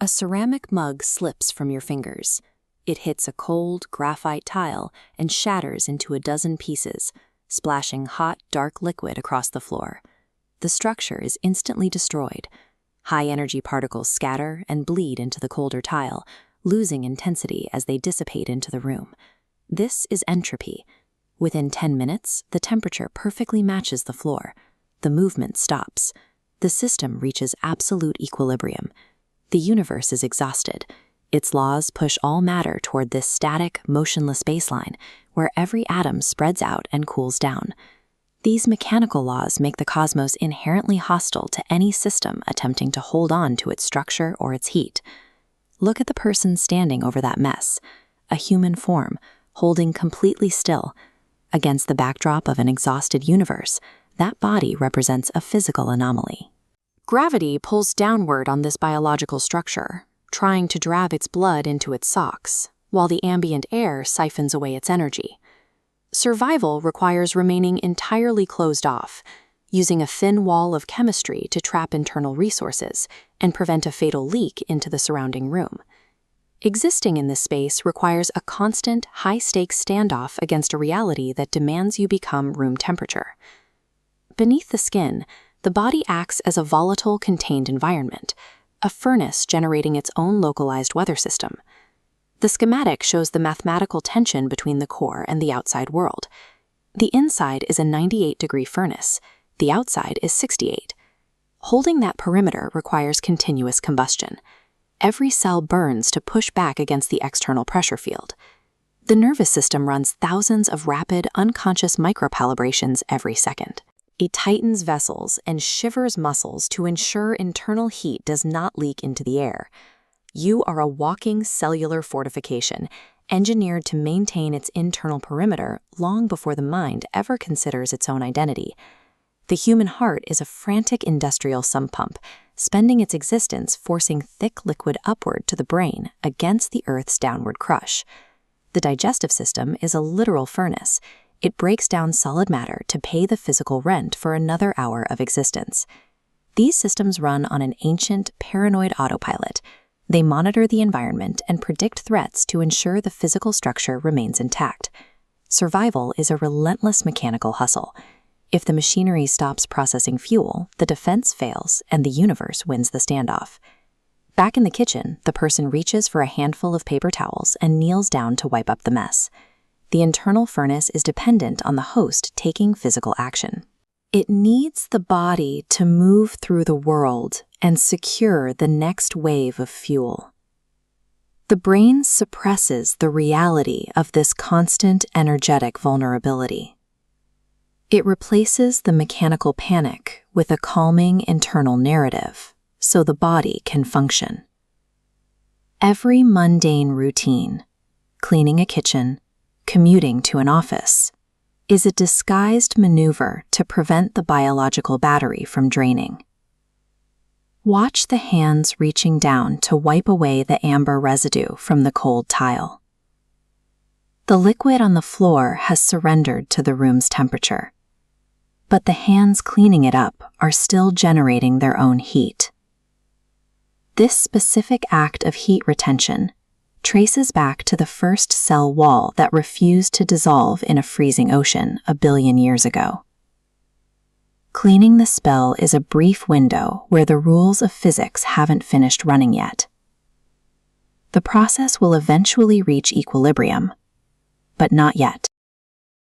A ceramic mug slips from your fingers. It hits a cold, graphite tile and shatters into a dozen pieces, splashing hot, dark liquid across the floor. The structure is instantly destroyed. High-energy particles scatter and bleed into the colder tile, losing intensity as they dissipate into the room. This is entropy. Within 10 minutes, the temperature perfectly matches the floor. The movement stops. The system reaches absolute equilibrium. The universe is exhausted. Its laws push all matter toward this static, motionless baseline, where every atom spreads out and cools down. These mechanical laws make the cosmos inherently hostile to any system attempting to hold on to its structure or its heat. Look at the person standing over that mess, a human form, holding completely still. Against the backdrop of an exhausted universe, that body represents a physical anomaly. Gravity pulls downward on this biological structure, trying to drive its blood into its socks, while the ambient air siphons away its energy. Survival requires remaining entirely closed off, using a thin wall of chemistry to trap internal resources and prevent a fatal leak into the surrounding room. Existing in this space requires a constant, high-stakes standoff against a reality that demands you become room temperature. Beneath the skin, the body acts as a volatile, contained environment, a furnace generating its own localized weather system. The schematic shows the mathematical tension between the core and the outside world. The inside is a 98-degree furnace. The outside is 68. Holding that perimeter requires continuous combustion. Every cell burns to push back against the external pressure field. The nervous system runs thousands of rapid, unconscious microcalibrations every second. It tightens vessels and shivers muscles to ensure internal heat does not leak into the air. You are a walking cellular fortification, engineered to maintain its internal perimeter long before the mind ever considers its own identity. The human heart is a frantic industrial sump pump, spending its existence forcing thick liquid upward to the brain against the Earth's downward crush. The digestive system is a literal furnace. It breaks down solid matter to pay the physical rent for another hour of existence. These systems run on an ancient, paranoid autopilot. They monitor the environment and predict threats to ensure the physical structure remains intact. Survival is a relentless mechanical hustle. If the machinery stops processing fuel, the defense fails and the universe wins the standoff. Back in the kitchen, the person reaches for a handful of paper towels and kneels down to wipe up the mess. The internal furnace is dependent on the host taking physical action. It needs the body to move through the world and secure the next wave of fuel. The brain suppresses the reality of this constant energetic vulnerability. It replaces the mechanical panic with a calming internal narrative so the body can function. Every mundane routine, cleaning a kitchen, commuting to an office, is a disguised maneuver to prevent the biological battery from draining. Watch the hands reaching down to wipe away the amber residue from the cold tile. The liquid on the floor has surrendered to the room's temperature, but the hands cleaning it up are still generating their own heat. This specific act of heat retention traces back to the first cell wall that refused to dissolve in a freezing ocean a billion years ago. Cleaning the spell is a brief window where the rules of physics haven't finished running yet. The process will eventually reach equilibrium, but not yet.